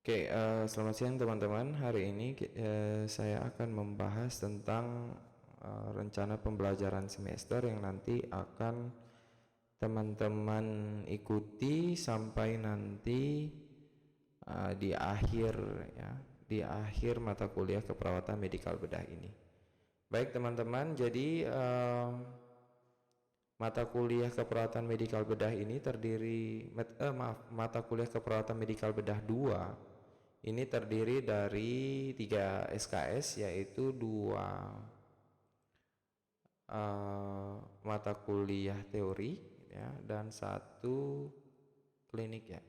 Oke, selamat siang teman-teman. Hari ini saya akan membahas tentang rencana pembelajaran semester yang nanti akan teman-teman ikuti sampai nanti di akhir ya, di akhir mata kuliah keperawatan medikal bedah ini. Baik teman-teman, jadi mata kuliah keperawatan medikal bedah ini terdiri mata kuliah keperawatan medikal bedah 2 ini terdiri dari 3 SKS, yaitu 2 mata kuliah teori ya, dan 1 klinik ya.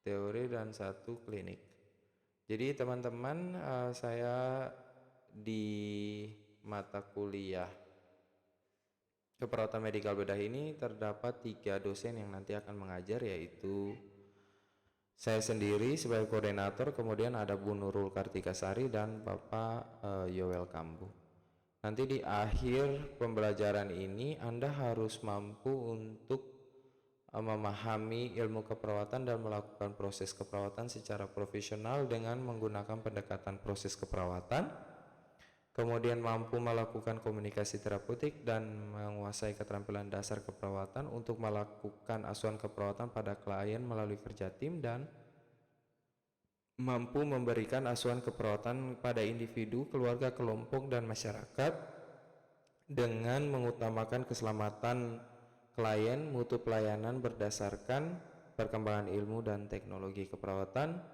Teori dan 1 klinik. Jadi teman-teman, saya di mata kuliah keperawatan medikal bedah ini terdapat 3 dosen yang nanti akan mengajar, yaitu saya sendiri sebagai koordinator, kemudian ada Bu Nurul Kartikasari dan Bapak Yoel Kambu. Nanti di akhir pembelajaran ini Anda harus mampu untuk memahami ilmu keperawatan dan melakukan proses keperawatan secara profesional dengan menggunakan pendekatan proses keperawatan, kemudian mampu melakukan komunikasi terapeutik dan menguasai keterampilan dasar keperawatan untuk melakukan asuhan keperawatan pada klien melalui kerja tim, dan mampu memberikan asuhan keperawatan pada individu, keluarga, kelompok, dan masyarakat dengan mengutamakan keselamatan klien, mutu pelayanan berdasarkan perkembangan ilmu dan teknologi keperawatan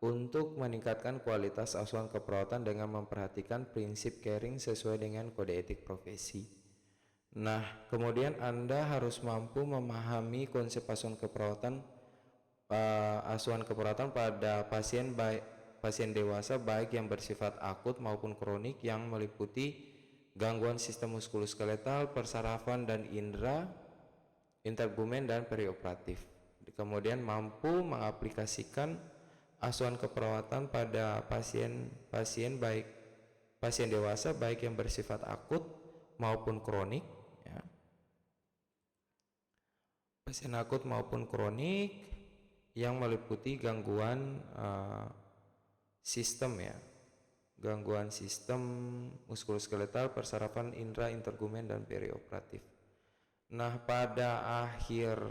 untuk meningkatkan kualitas asuhan keperawatan dengan memperhatikan prinsip caring sesuai dengan kode etik profesi. Nah, kemudian Anda harus mampu memahami konsep asuhan keperawatan pada pasien dewasa, baik yang bersifat akut maupun kronik, yang meliputi gangguan sistem muskuloskeletal, persarafan dan indera, intergumen dan perioperatif. Kemudian mampu mengaplikasikan asuhan keperawatan pada pasien dewasa, baik yang bersifat akut maupun kronik ya. Pasien akut maupun kronik yang meliputi gangguan sistem ya, gangguan sistem muskuloskeletal, persarafan, indera, intergumen dan perioperatif. Nah, pada akhir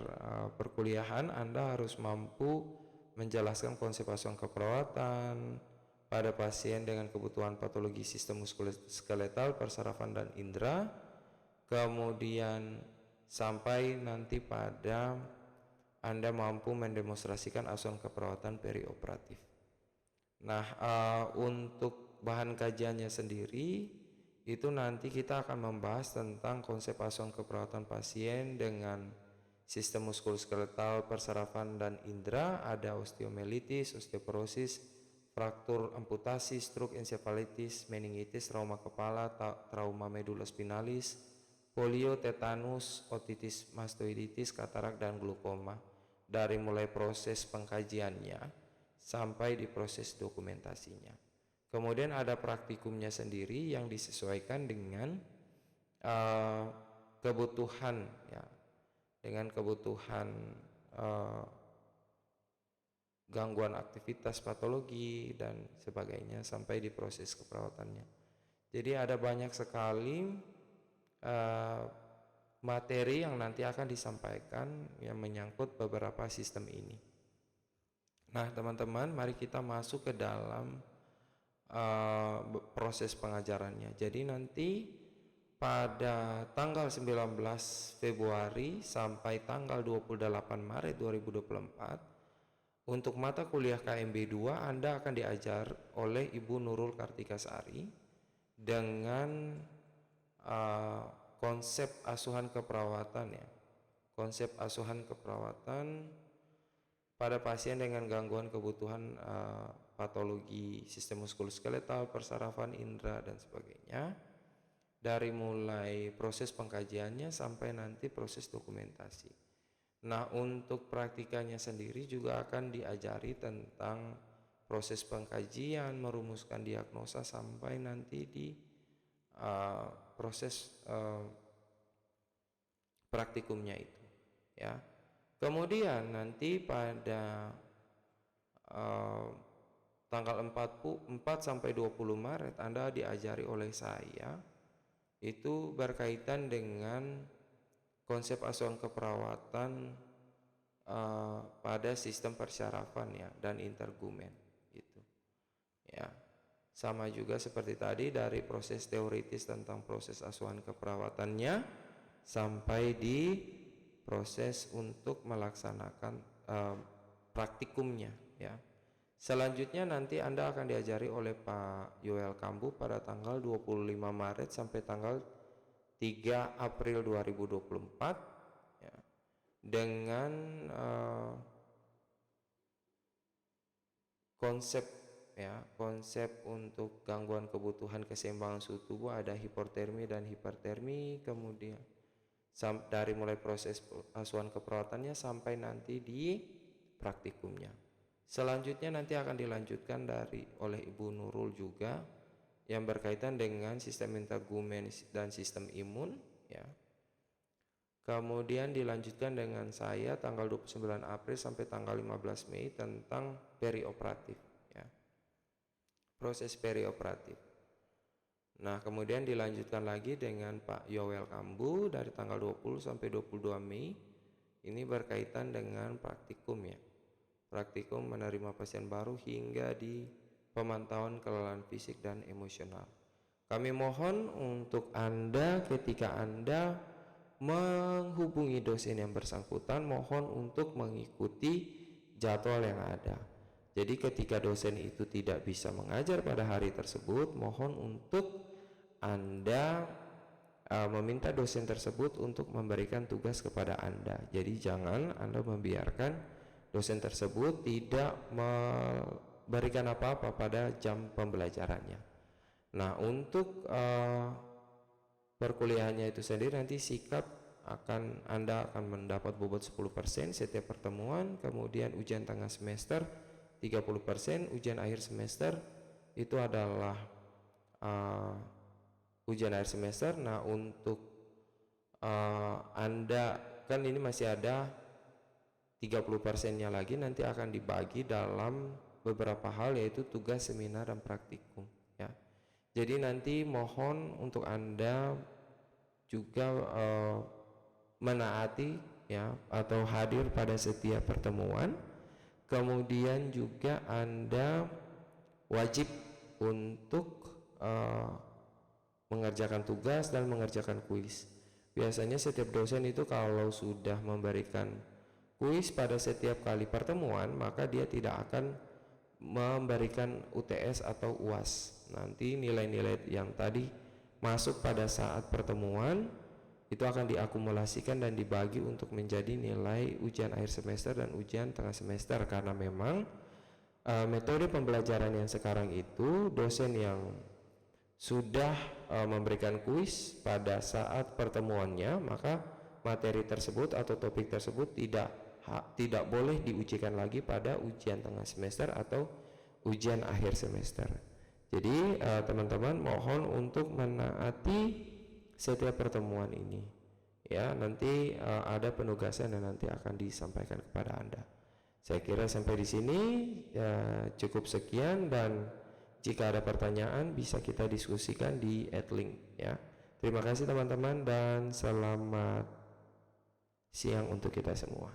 perkuliahan Anda harus mampu menjelaskan konsep asuhan keperawatan pada pasien dengan kebutuhan patologi sistem muskuloskeletal, persarafan dan indera, kemudian sampai nanti pada Anda mampu mendemonstrasikan asuhan keperawatan perioperatif. Nah, untuk bahan kajiannya sendiri itu nanti kita akan membahas tentang konsep asuhan keperawatan pasien dengan sistem muskuloskeletal, persarafan dan indera. Ada osteomelitis, osteoporosis, fraktur, amputasi, stroke, ensefalitis, meningitis, trauma kepala, trauma medula spinalis, polio, tetanus, otitis mastoiditis, katarak dan glaukoma, dari mulai proses pengkajiannya sampai di proses dokumentasinya. Kemudian ada praktikumnya sendiri yang disesuaikan dengan kebutuhan ya, dengan kebutuhan gangguan aktivitas patologi dan sebagainya sampai di proses keperawatannya. Jadi ada banyak sekali materi yang nanti akan disampaikan yang menyangkut beberapa sistem ini. Nah, teman-teman, mari kita masuk ke dalam proses pengajarannya. Jadi nanti pada tanggal 19 Februari sampai tanggal 28 Maret 2024 untuk mata kuliah KMB 2 Anda akan diajar oleh Ibu Nurul Kartikasari dengan konsep asuhan keperawatan ya. Konsep asuhan keperawatan pada pasien dengan gangguan kebutuhan patologi sistem muskuloskeletal, persarafan, indera dan sebagainya, dari mulai proses pengkajiannya sampai nanti proses dokumentasi. Nah, untuk praktikanya sendiri juga akan diajari tentang proses pengkajian, merumuskan diagnosa sampai nanti di proses praktikumnya itu ya. Kemudian nanti pada tanggal 4 sampai 20 Maret Anda diajari oleh saya itu berkaitan dengan konsep asuhan keperawatan pada sistem persyarafan ya dan intergumen gitu. Ya. Sama juga seperti tadi dari proses teoritis tentang proses asuhan keperawatannya sampai di proses untuk melaksanakan praktikumnya ya. Selanjutnya nanti Anda akan diajari oleh Pak Yoel Kambu pada tanggal 25 Maret sampai tanggal 3 April 2024 ya, dengan konsep untuk gangguan kebutuhan keseimbangan suhu tubuh ada hipotermi dan hipertermi, kemudian dari mulai proses asuhan keperawatannya sampai nanti di praktikumnya. Selanjutnya nanti akan dilanjutkan oleh Ibu Nurul juga yang berkaitan dengan sistem intergumen dan sistem imun ya. Kemudian dilanjutkan dengan saya tanggal 29 April sampai tanggal 15 Mei tentang perioperatif ya. Proses perioperatif. Nah, kemudian dilanjutkan lagi dengan Pak Yoel Kambu dari tanggal 20 sampai 22 Mei. Ini berkaitan dengan praktikum ya. Praktikum menerima pasien baru hingga di pemantauan kelelahan fisik dan emosional. Kami mohon untuk Anda ketika Anda menghubungi dosen yang bersangkutan, mohon untuk mengikuti jadwal yang ada. Jadi ketika dosen itu tidak bisa mengajar pada hari tersebut, mohon untuk Anda meminta dosen tersebut untuk memberikan tugas kepada Anda. Jadi jangan Anda membiarkan dosen tersebut tidak memberikan apa-apa pada jam pembelajarannya. Nah, untuk perkuliahannya itu sendiri nanti sikap Anda akan mendapat bobot 10% setiap pertemuan, kemudian ujian tengah semester 30%, ujian akhir semester itu adalah ujian akhir semester. Nah, untuk Anda kan ini masih ada 30%-nya lagi nanti akan dibagi dalam beberapa hal, yaitu tugas, seminar, dan praktikum ya. Jadi nanti mohon untuk Anda juga menaati ya atau hadir pada setiap pertemuan. Kemudian juga Anda wajib untuk mengerjakan tugas dan mengerjakan kuis. Biasanya setiap dosen itu kalau sudah memberikan kuis pada setiap kali pertemuan, maka dia tidak akan memberikan UTS atau UAS. Nanti nilai-nilai yang tadi masuk pada saat pertemuan itu akan diakumulasikan dan dibagi untuk menjadi nilai ujian akhir semester dan ujian tengah semester, karena memang metode pembelajaran yang sekarang itu dosen yang sudah memberikan kuis pada saat pertemuannya, maka materi tersebut atau topik tersebut tidak boleh diujikan lagi pada ujian tengah semester atau ujian akhir semester. Jadi teman-teman mohon untuk menaati setiap pertemuan ini ya. Nanti ada penugasan yang nanti akan disampaikan kepada Anda. Saya kira sampai di sini ya, cukup sekian, dan jika ada pertanyaan bisa kita diskusikan di @link ya. Terima kasih teman-teman dan selamat siang untuk kita semua.